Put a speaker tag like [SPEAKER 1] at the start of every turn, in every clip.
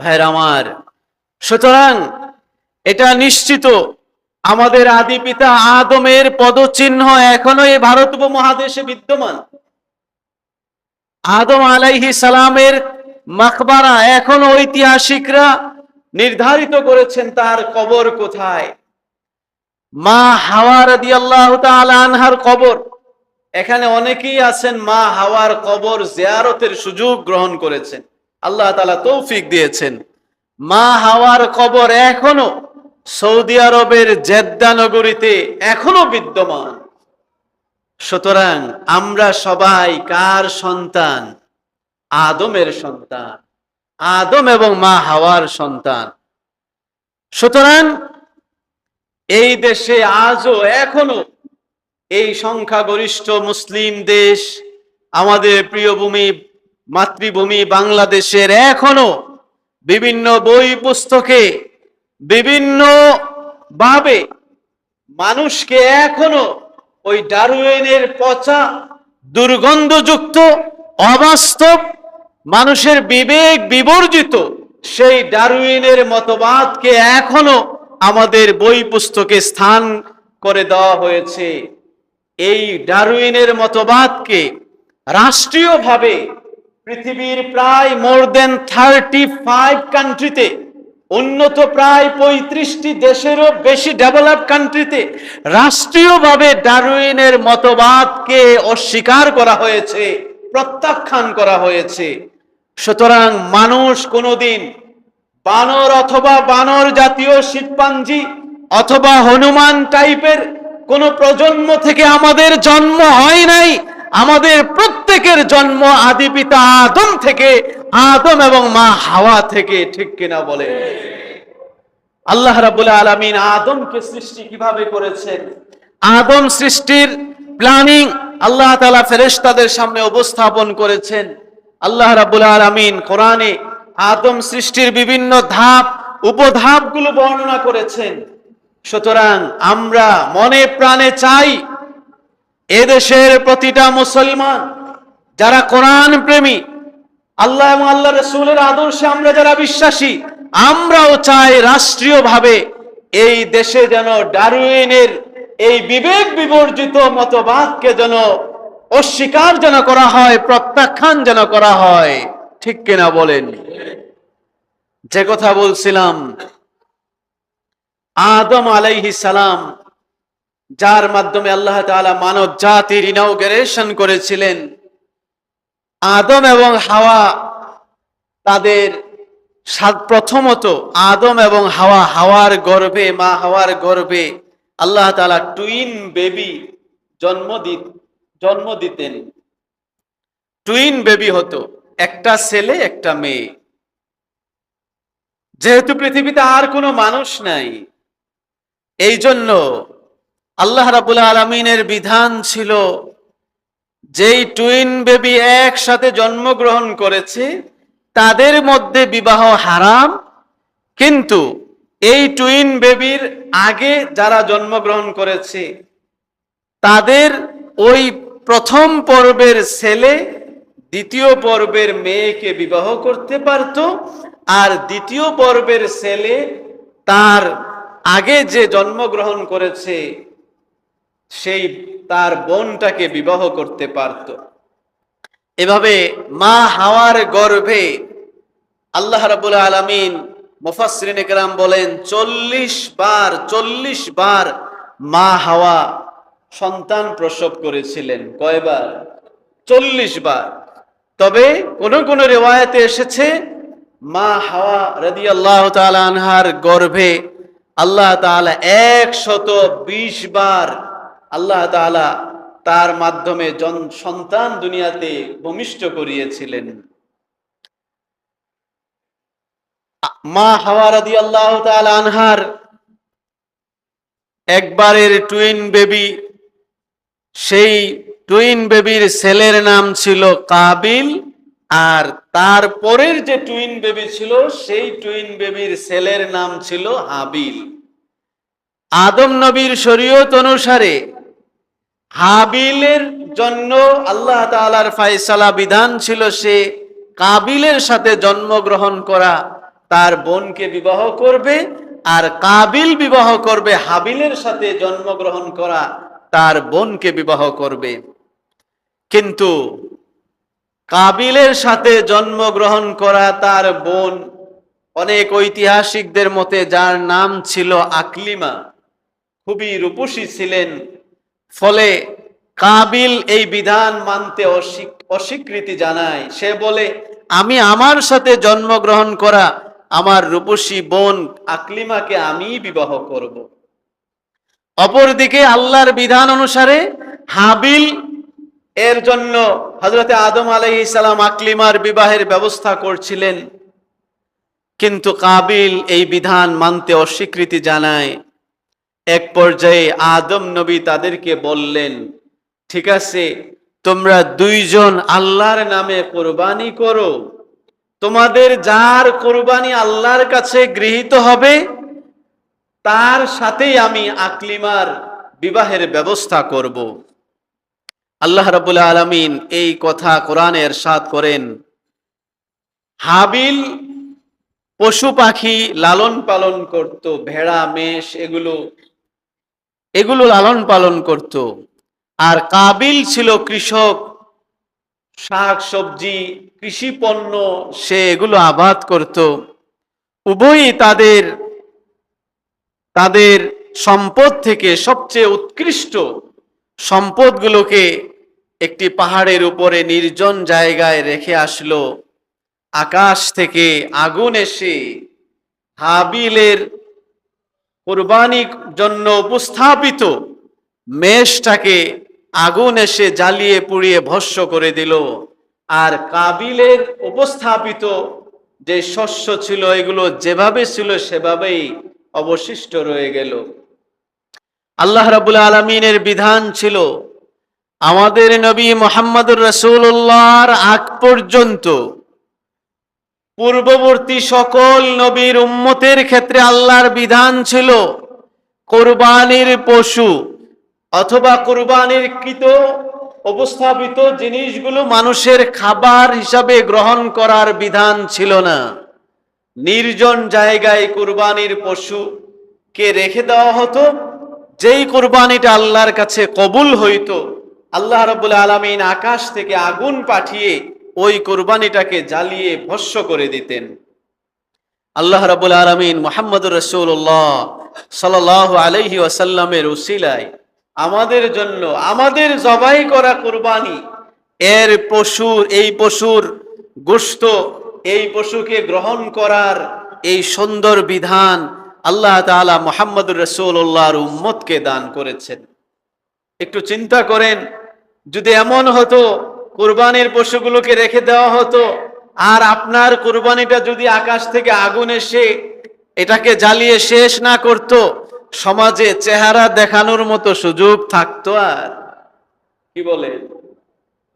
[SPEAKER 1] ভাইরা আমার, সুতরাং এটা নিশ্চিত আমাদের আদি পিতা আদমের পদচিহ্ন এখনো এই ভারত উপমহাদেশে বিদ্যমান। আদম আলাইহিস সালামের মাকবারা এখনো ঐতিহাসিকরা নির্ধারিত করেছেন তার কবর কোথায়। মা হাওয়া রাদিয়াল্লাহু তাআলা আনহার কবর, এখানে অনেকেই আছেন মা হাওয়ার কবর জিয়ারতের সুযোগ গ্রহণ করেছেন, আল্লাহ তাআলা তৌফিক দিয়েছেন। মা হাওয়ার কবর এখনো সৌদি আরবের জেদ্দা নগরীতে এখনো বিদ্যমান। সুতরাং আমরা সবাই কার সন্তান? আদমের সন্তান, আদম এবং মা হাওয়ার সন্তান। সুতরাং এই দেশে আজও এখনো এই সংখ্যাগরিষ্ঠ মুসলিম দেশ, আমাদের প্রিয় ভূমি, মাতৃভূমি বাংলাদেশের এখনো বিভিন্ন বই পুস্তকে বিভিন্ন ভাবে মানুষকে এখনো ওই ডারউইনের পচা, দুর্গন্ধযুক্ত, অবাস্তব, মানুষের বিবেক বিবর্জিত সেই ডারউইনের মতবাদকে এখনো আমাদের বই পুস্তকে স্থান করে দেওয়া হয়েছে। এই ডারউইনের মতবাদকে রাষ্ট্রীয়ভাবে পৃথিবীর প্রায় মোর দেন 35 কান্ট্রিতে, উন্নত প্রায় 35টি দেশেরও বেশি ডেভেলপ কান্ট্রিতে রাষ্ট্রীয়ভাবে ডারউইনের মতবাদকে অস্বীকার করা হয়েছে, প্রত্যাখ্যান করা হয়েছে। সুতরাং মানুষ কোনোদিন বানর অথবা বানর জাতীয় শিম্পাঞ্জি অথবা হনুমান টাইপের কোন প্রজন্ম থেকে আমাদের জন্ম হয় নাই। আমাদের প্রত্যেকের জন্ম আদি পিতা আদম থেকে, আদম এবং মা হাওয়া থেকে। ঠিক কিনা বলে? আল্লাহ রাব্বুল আলামিন আদমকে সৃষ্টি কিভাবে করেছেন, আদম সৃষ্টির প্ল্যানিং আল্লাহ তাআলা ফেরেশতাদের সামনে উপস্থাপন করেছেন। আল্লাহ রাব্বুল আলামিন কোরআনে আদম সৃষ্টির বিভিন্ন ধাপ উপধাপগুলো বর্ণনা করেছেন। সুতরাং আমরা মনে প্রাণে চাই এদেশের প্রতিটা মুসলমান যারা কোরআন প্রেমী, আল্লাহ এবং আল্লাহ রাসূলের আদর্শে আমরা যারা বিশ্বাসী, আমরাও চাই রাষ্ট্রীয়ভাবে এই দেশে যেন ডারউইনের এই বিবেক বিবর্জিত মতবাদকে যেন অস্বীকার যেন করা হয়, প্রত্যাখ্যান যেন করা হয়। ঠিক কিনা বলেন? যে কথা বলছিলাম, আদম আলাইহিস সালাম, যার মাধ্যমে আল্লাহ তাআলা মানব জাতির ইনঅগ্রেশন করেছিলেন, আদম এবং হাওয়া তাদের প্রথমত আদম এবং হাওয়া, হাওয়ার গর্ভে, মা হাওয়ার গর্ভে আল্লাহ তাআলা টুইন বেবি জন্ম দিতেন। টুইন বেবি হতো, একটা ছেলে একটা মেয়ে। যেহেতু পৃথিবীতে আর কোনো মানুষ নাই, এই জন্য আল্লাহ রাব্বুল আলামিনের বিধান ছিল যেই টুইন বেবি একসাথে জন্মগ্রহণ করেছে তাদের মধ্যে বিবাহ হারাম। কিন্তু এই টুইন বেবির আগে যারা জন্মগ্রহণ করেছে তাদের ওই প্রথম পর্বের ছেলে দ্বিতীয় পর্বের মেয়েকে বিবাহ করতে পারত, আর দ্বিতীয় পর্বের ছেলে তার আগে যে জন্মগ্রহণ করেছে সেই তার বোনটাকে বিবাহ করতে পারত। এভাবে মা হাওয়ার গর্ভে আল্লাহ রাব্বুল আলামিন, মুফাসসিরিনে কেরাম বলেন 40 বার মা হাওয়া সন্তান প্রসব করেছিলেন। কয়বার? 40 বার। তবে কোন কোন রিওয়ায়াতে এসেছে মা হাওয়া রাদিয়াল্লাহু তাআলা আনহার গর্ভে আল্লাহ তাআলা 120 বার আল্লাহ তাআলা তার মাধ্যমে সন্তান দুনিয়াতে ভূমিষ্ঠ করিয়েছিলেন। মা হাওয়া রাদিয়াল্লাহু তাআলা আনহার একবারের টুইন বেবি, সেই টুইন বেবির ছেলের নাম ছিল কাবিল, আর তার পরের যে টুইন বেবি ছিল সেই টুইন বেবির ছেলের নাম ছিল হাবিল। আদম নবীর শরীয়ত অনুসারে হাবিলের জন্য আল্লাহ তাআলার ফয়সালা বিধান ছিল সে কাবিলের সাথে জন্মগ্রহণ করা, তার বোনকে বিবাহ করবে, আর কাবিল বিবাহ করবে হাবিলের সাথে জন্মগ্রহণ করা তার বোনকে বিবাহ করবে। কিন্তু কাবিলের সাথে জন্মগ্রহণ করা তার বোন, অনেক ঐতিহাসিকদের মতে যার নাম ছিল আকলিমা, খুবই রূপসী ছিলেন। ফলে কাবিল এই বিধান মানতে অস্বীকৃতি জানায়। সে বলে, আমি আমার সাথে জন্মগ্রহণ করা আমার রূপসী বোন আকলিমাকে আমি বিবাহ করব। অপরদিকে আল্লাহর বিধান অনুসারে হাবিল এর জন্য হযরতে আদম আলাইহিস সালাম আকলিমার বিবাহের ব্যবস্থা করছিলেন, কিন্তু কাবিল এই বিধান মানতে অস্বীকৃতি জানায়। এক পর্যায়ে আদম নবী তাদেরকে বললেন, ঠিক আছে, তোমরা দুইজন আল্লাহর নামে কোরবানি করো, তোমাদের যার কোরবানি আল্লাহর কাছে গৃহীত হবে তার সাথেই আমি আকলিমার বিবাহের ব্যবস্থা করব। আল্লাহ রাব্বুল আলামিন এই কথা কোরআনে ইরশাদ করেন, হাবিল পশু পাখি লালন পালন করত, ভেড়া মেষ এগুলো লালন পালন করত, আর কাবিল ছিল কৃষক, শাক সবজি কৃষি পণ্য সে এগুলো আবাদ করত। উভয়ই তাদের সম্পদ থেকে সবচেয়ে উৎকৃষ্ট সম্পদগুলোকে একটি পাহাড়ের উপরে নির্জন জায়গায় রেখে আসলো। আকাশ থেকে আগুন এসে হাবিলের কুরবানির জন্য উপস্থাপিত মেষটাকে আগুন এসে জ্বালিয়ে পুড়িয়ে ভস্ম করে দিল, আর কাবিলের উপস্থাপিত যে শস্য ছিল এগুলো যেভাবে ছিল সেভাবেই অবশিষ্ট রয়ে গেল। আল্লাহ রাব্বুল আলামিনের বিধান ছিল, আমাদের নবী মুহাম্মদুর রাসূলুল্লাহর আগ পর্যন্ত পূর্ববর্তী সকল নবীর উম্মতের ক্ষেত্রে আল্লাহর বিধান ছিল কোরবানির পশু অথবা কোরবানির কৃত উপস্থাপিত জিনিসগুলো মানুষের খাবার হিসাবে গ্রহণ করার বিধান ছিল না। নির্জন জায়গায় কুরবানির পশুকে রেখে দেওয়া হতো, যেই কুরবানিটা আল্লাহর কাছে কবুল হইতো আল্লাহ রাব্বুল আলামিন আকাশ থেকে আগুন পাঠিয়ে ওই কুরবানিটাকে জ্বালিয়ে ভস্ম করে দিতেন। আল্লাহ রাব্বুল আলামিন মুহাম্মদুর রাসূলুল্লাহ সাল্লাল্লাহু আলাইহি ওয়াসাল্লামের উসিলায় আমাদের জন্য আমাদের জবাই করা কুরবানি এর এই পশুর গোশত, এই পশুকে গ্রহণ করার এই সুন্দর বিধান আল্লাহ তাআলা মুহাম্মদুর রাসূলুল্লাহর উম্মতকে দান করেছেন। একটু চিন্তা করেন, যদি এমন হতো কুরবানির পশুগুলোকে রেখে দেওয়া হতো আর আপনার কুরবানিটা যদি আকাশ থেকে আগুন এসে এটাকে জ্বালিয়ে শেষ না করত, সমাজে চেহারা দেখানোর মতো সুযোগ থাকতো? আর কি বলে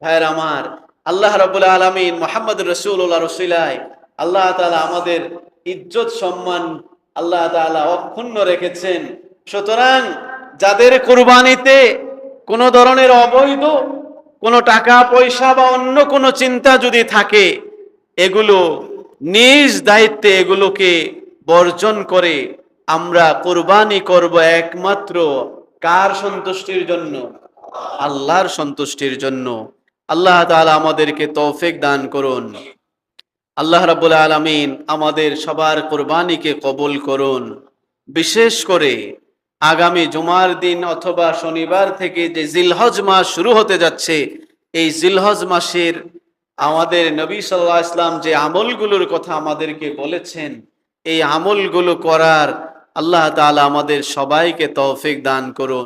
[SPEAKER 1] ভাইয়ের আমার, আল্লাহ রাব্বুল আলামিন মুহাম্মদুর রাসূলুল্লাহর উসিলায় আল্লাহ তাআলা আমাদের ইজ্জত সম্মান আল্লাহ তাআলা অক্ষুণ্ণ রেখেছেন। সুতরাং যাদের কুরবানিতে কোনো ধরনের অবৈধ কোনো টাকা পয়সা বা অন্য কোনো চিন্তা যদি থাকে, এগুলো নিজ দায়িত্বে এগুলোকে বর্জন করে আমরা কুরবানি করব একমাত্র কার সন্তুষ্টির জন্য? আল্লাহর সন্তুষ্টির জন্য। আল্লাহ তাআলা আমাদেরকে তৌফিক দান করুন। আল্লাহ রাব্বুল আলামিন আমাদের সবার কুরবানিকে কবুল করুন। বিশেষ করে আগামী জুমার দিন অথবা শনিবার থেকে যে জিলহজ মাস শুরু হতে যাচ্ছে, এই জিলহজ মাসের আমাদের নবী সাল্লাল্লাহু আলাইহি ওয়াসাল্লাম যে আমলগুলোর কথা আমাদেরকে বলেছেন, এই আমলগুলো করার আল্লাহ তাআলা আমাদের সবাইকে তৌফিক দান করুন।